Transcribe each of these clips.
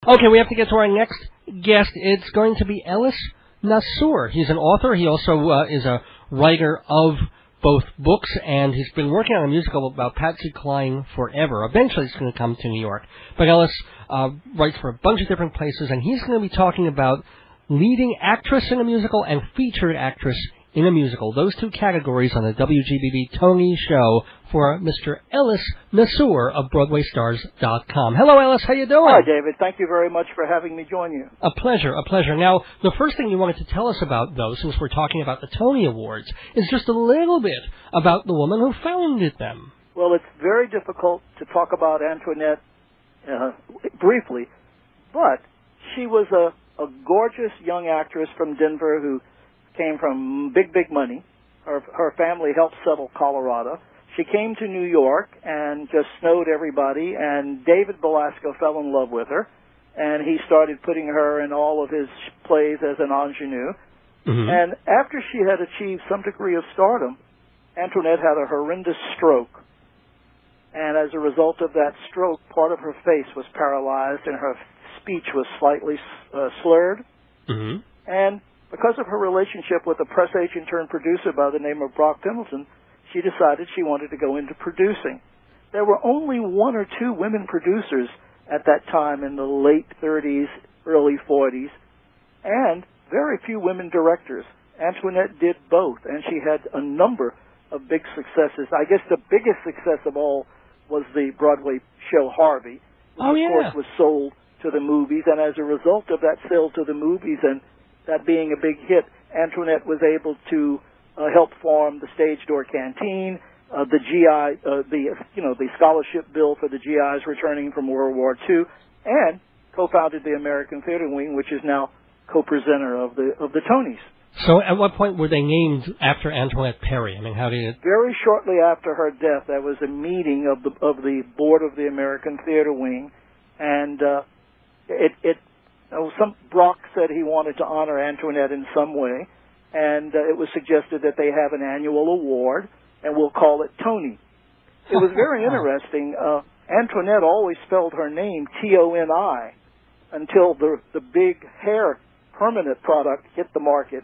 Okay, we have to get to our next guest. It's going to be Ellis Nassour. He's an author. He also is a writer of both books, and he's been working on a musical about Patsy Cline forever. Eventually it's going to come to New York. But Ellis writes for a bunch of different places, and he's going to be talking about leading actress in a musical and featured actress in a musical. Those two categories on the WGBB Tony show for Mr. Ellis Nassour of BroadwayStars.com. Hello, Ellis. How you doing? Hi, David. Thank you very much for having me join you. A pleasure, a pleasure. Now, the first thing you wanted to tell us about, though, since we're talking about the Tony Awards, is just a little bit about the woman who founded them. Well, it's very difficult to talk about Antoinette briefly, but she was a gorgeous young actress from Denver who came from big money. Her family helped settle Colorado. She came to New York and just snowed everybody, and David Belasco fell in love with her, and he started putting her in all of his plays as an ingenue. Mm-hmm. And after she had achieved some degree of stardom, Antoinette had a horrendous stroke. And as a result of that stroke, part of her face was paralyzed and her speech was slightly slurred. Mm-hmm. And because of her relationship with a press agent turned producer by the name of Brock Pendleton, she decided she wanted to go into producing. There were only one or two women producers at that time in the late 30s, early 40s, and very few women directors. Antoinette did both, and she had a number of big successes. I guess the biggest success of all was the Broadway show Harvey, which of course was sold to the movies, and as a result of that sale to the movies and that being a big hit, Antoinette was able to help form the Stage Door Canteen, the GI, the scholarship bill for the GIs returning from World War II, and co-founded the American Theater Wing, which is now co-presenter of the Tonys. So, at what point were they named after Antoinette Perry? I mean, how did it? Very shortly after her death, there was a meeting of the board of the American Theater Wing, and Brock said he wanted to honor Antoinette in some way, and it was suggested that they have an annual award, and we'll call it Tony. It was very interesting. Antoinette always spelled her name Toni until the big hair permanent product hit the market,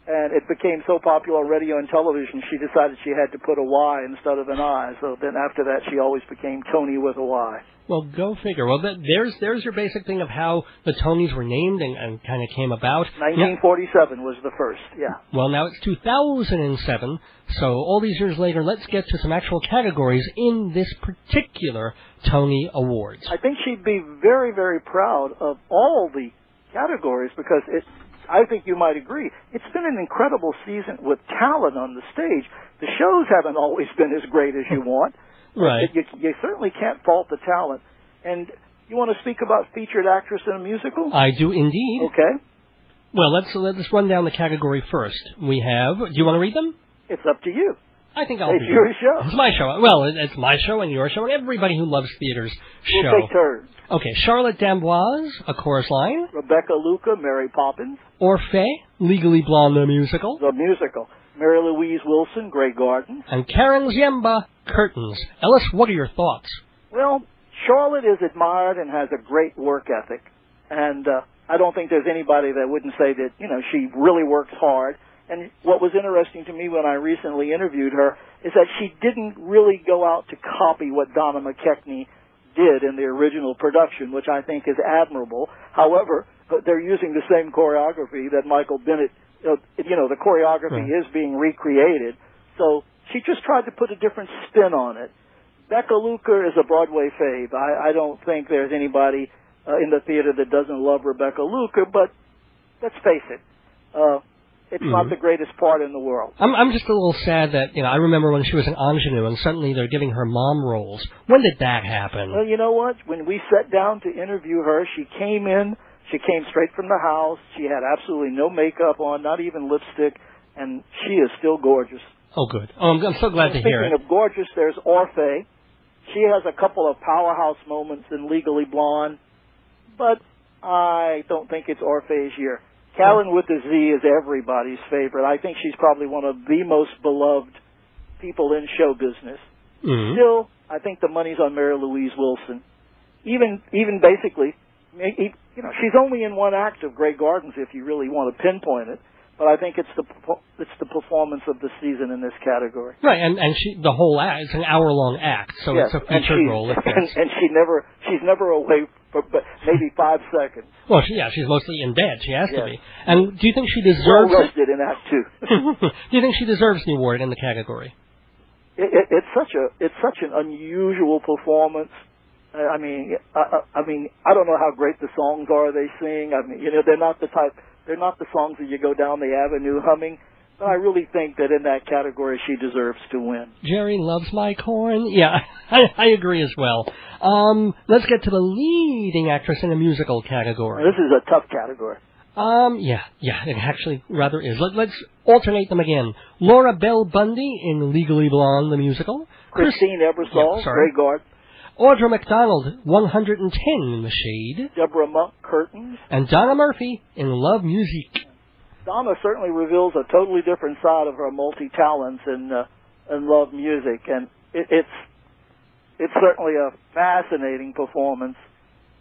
and it became so popular on radio and television, she decided she had to put a Y instead of an I. So then after that, she always became Tony with a Y. Well, go figure. Well, there's your basic thing of how the Tonys were named and kind of came about. 1947 was the first, yeah. Well, now it's 2007, so all these years later, let's get to some actual categories in this particular Tony Awards. I think she'd be very, very proud of all the categories because I think you might agree, it's been an incredible season with talent on the stage. The shows haven't always been as great as you want. Right. You certainly can't fault the talent. And you want to speak about featured actress in a musical? I do indeed. Okay. Well, let's run down the category first. We have, do you want to read them? It's up to you. I think I'll It's your show. It's my show. Well, it's my show and your show and everybody who loves theater's show. We'll take turns. Okay, Charlotte D'Amboise, A Chorus Line. Rebecca Luca, Mary Poppins. Orphée, Legally Blonde, the musical. The musical. Mary Louise Wilson, Grey Gardens. And Karen Ziemba, Curtains. Ellis, what are your thoughts? Well, Charlotte is admired and has a great work ethic. And I don't think there's anybody that wouldn't say that, she really works hard. And what was interesting to me when I recently interviewed her is that she didn't really go out to copy what Donna McKechnie did in the original production, which I think is admirable. However, they're using the same choreography that Michael Bennett, the choreography is being recreated. So she just tried to put a different spin on it. Becca Luker is a Broadway fave. I don't think there's anybody in the theater that doesn't love Rebecca Luker, but let's face it, it's not the greatest part in the world. I'm just a little sad that, I remember when she was an ingenue and suddenly they're giving her mom roles. When did that happen? Well, you know what? When we sat down to interview her, she came straight from the house. She had absolutely no makeup on, not even lipstick, and she is still gorgeous. Oh, good. Oh, I'm so glad to hear it. Speaking of gorgeous, there's Orphée. She has a couple of powerhouse moments in Legally Blonde, but I don't think it's Orphée's year. Karen with the Z is everybody's favorite. I think she's probably one of the most beloved people in show business. Mm-hmm. Still, I think the money's on Mary Louise Wilson. Even basically, You know, she's only in one act of Grey Gardens if you really want to pinpoint it. But I think it's the performance of the season in this category. Right, and the whole act, it's an hour-long act, so yes, it's a featured role. And she's never away for but maybe 5 seconds. Well, she's mostly in bed. She has to be. And do you think she deserves? Well rested in Act 2. Do you think she deserves the award in the category? It's such an unusual performance. I mean, I don't know how great the songs are they sing. I mean, you know, they're not the songs that you go down the avenue humming. But I really think that in that category she deserves to win. Jerry loves my corn. Yeah, I agree as well. Let's get to the leading actress in a musical category. This is a tough category. Yeah, it actually rather is. Let's alternate them again. Laura Bell Bundy in Legally Blonde, the musical. Christine Ebersole, Grey Gardens. Audra McDonald, 110 in the Shade. Deborah Monk, Curtains. And Donna Murphy in Love Music. Donna certainly reveals a totally different side of her multi-talents in Love Music, and it's certainly a fascinating performance.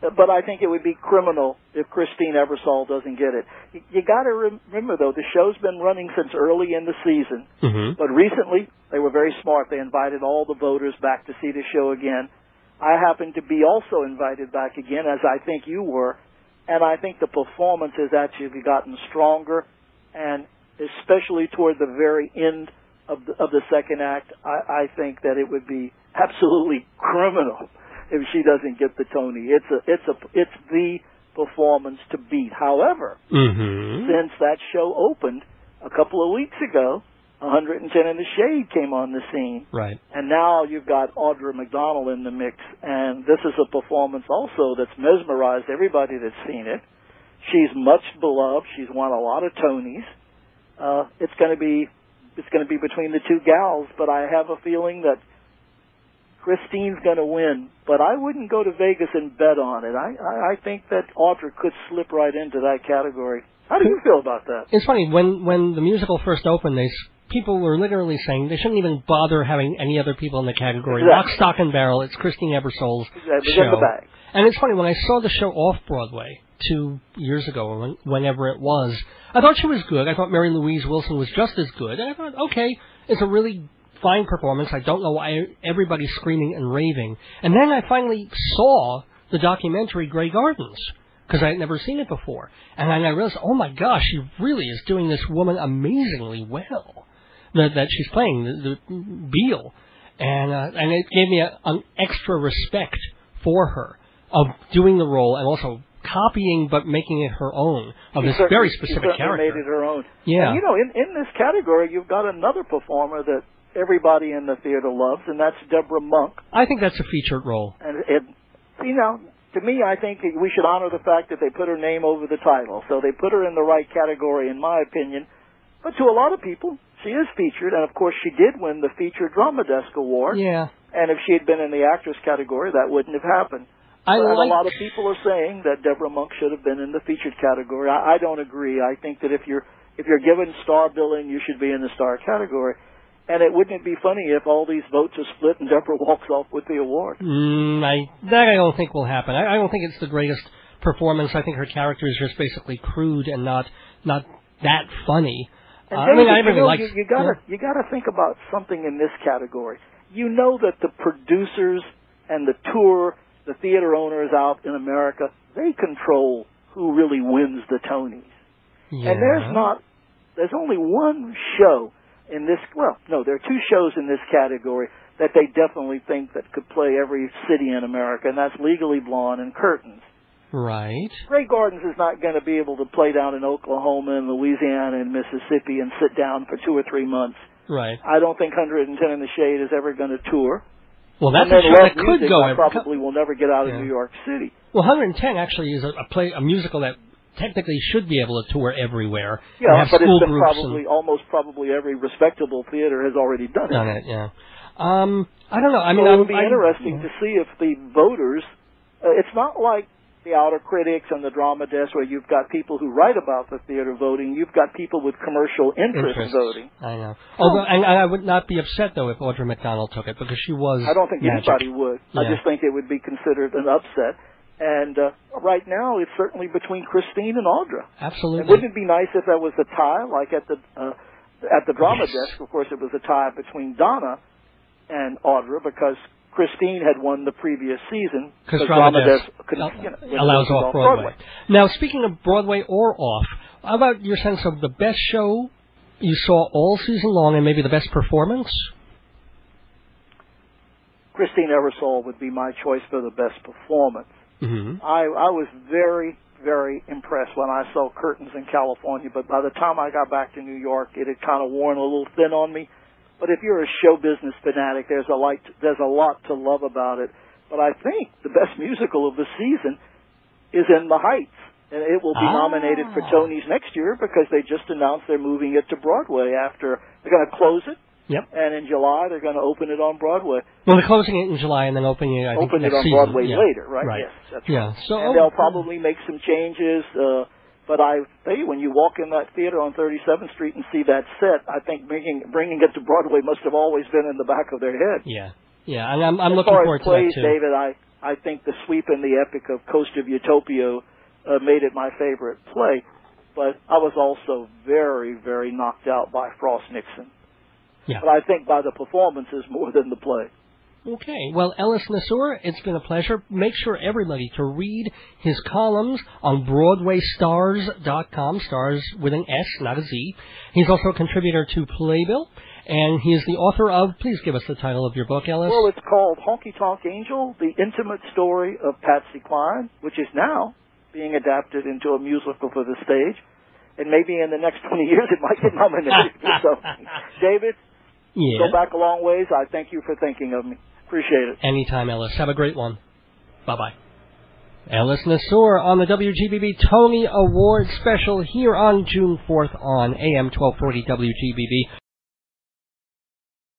But I think it would be criminal if Christine Ebersole doesn't get it. You got to remember, though, the show's been running since early in the season. Mm-hmm. But recently, they were very smart. They invited all the voters back to see the show again. I happened to be also invited back again, as I think you were. And I think the performance has actually gotten stronger. And especially toward the very end of the second act, I think that it would be absolutely criminal if she doesn't get the Tony. It's the performance to beat. However, since that show opened a couple of weeks ago, 110 in the Shade came on the scene. Right. And now you've got Audra McDonald in the mix, and this is a performance also that's mesmerized everybody that's seen it. She's much beloved. She's won a lot of Tonys. It's going to be between the two gals, but I have a feeling that Christine's going to win, but I wouldn't go to Vegas and bet on it. I think that Audra could slip right into that category. How do you feel about that? It's funny, when the musical first opened, people were literally saying they shouldn't even bother having any other people in the category. Exactly. Lock, stock, and barrel, it's Christine Ebersole's show. In the bag. And it's funny, when I saw the show off-Broadway 2 years ago, or whenever it was, I thought she was good. I thought Mary Louise Wilson was just as good. And I thought, okay, it's a really fine performance. I don't know why everybody's screaming and raving. And then I finally saw the documentary Grey Gardens, because I had never seen it before. And I realized, oh my gosh, she really is doing this woman amazingly well. That she's playing, the Beale. And it gave me an extra respect for her of doing the role and also copying but making it her own of this very specific character. She made it her own. Yeah. And, you know, in this category, you've got another performer that everybody in the theater loves, and that's Deborah Monk. I think that's a featured role. And you know, to me, I think we should honor the fact that they put her name over the title. So they put her in the right category, in my opinion. But to a lot of people, she is featured, and of course she did win the Featured Drama Desk Award. Yeah. And if she had been in the actress category, that wouldn't have happened. A lot of people are saying that Deborah Monk should have been in the featured category. I don't agree. I think that if you're given star billing, you should be in the star category. And wouldn't it be funny if all these votes are split and Deborah walks off with the award? I don't think will happen. I don't think it's the greatest performance. I think her character is just basically crude and not that funny. And David, you gotta think about something in this category. You know that the producers and the theater owners out in America, they control who really wins the Tonys. Yeah. And there's only one show in this, there are two shows in this category that they definitely think that could play every city in America, and that's Legally Blonde and Curtains. Right. Grey Gardens is not going to be able to play down in Oklahoma and Louisiana and Mississippi and sit down for 2 or 3 months. Right. I don't think 110 in the Shade is ever going to tour. Well, that's a show that could go. Probably will never get out of New York City. Well, 110 actually is a musical that technically should be able to tour everywhere. Yeah, but it's been almost every respectable theater has already done it. Yeah. I don't know. I mean, it would be interesting to see if the voters. It's not like the outer critics and the drama desk where you've got people who write about the theater voting. You've got people with commercial interest voting. I know. Although, and I would not be upset, though, if Audra McDonald took it, because she was I don't think anybody would. Yeah. I just think it would be considered an upset. And right now, it's certainly between Christine and Audra. Absolutely. And wouldn't it be nice if there was a tie, like at the drama desk? Of course, it was a tie between Donna and Audra because Christine had won the previous season. Because drama desk allows off Broadway. Now, speaking of Broadway or off, how about your sense of the best show you saw all season long and maybe the best performance? Christine Ebersole would be my choice for the best performance. Mm-hmm. I was very, very impressed when I saw Curtains in California, but by the time I got back to New York, it had kind of worn a little thin on me. But if you're a show business fanatic, there's a lot to love about it. But I think the best musical of the season is In the Heights, and it will be nominated for Tonys next year because they just announced they're moving it to Broadway after they're going to close it. Yep. And in July, they're going to open it on Broadway. Well, they're closing it in July and then opening it, I think, next on season. Broadway later, right? Right. Yes, that's right. So, and they'll probably make some changes. But I tell you, when you walk in that theater on 37th Street and see that set, I think bringing it to Broadway must have always been in the back of their head. Yeah. Yeah, and I'm looking forward to that, too. David, I think The Sweep and the Epic of Coast of Utopia made it my favorite play. But I was also very, very knocked out by Frost Nixon. Yeah. But I think by the performances more than the play. Okay. Well, Ellis Nassour, it's been a pleasure. Make sure everybody to read his columns on BroadwayStars.com, stars with an S, not a Z. He's also a contributor to Playbill, and he is the author of, please give us the title of your book, Ellis. Well, it's called Honky Tonk Angel, The Intimate Story of Patsy Cline, which is now being adapted into a musical for the stage. And maybe in the next 20 years it might get nominated. So, David, go back a long ways. I thank you for thinking of me. Appreciate it. Anytime, Ellis. Have a great one. Bye-bye. Ellis Nassour on the WGBB Tony Award special here on June 4th on AM 1240 WGBB.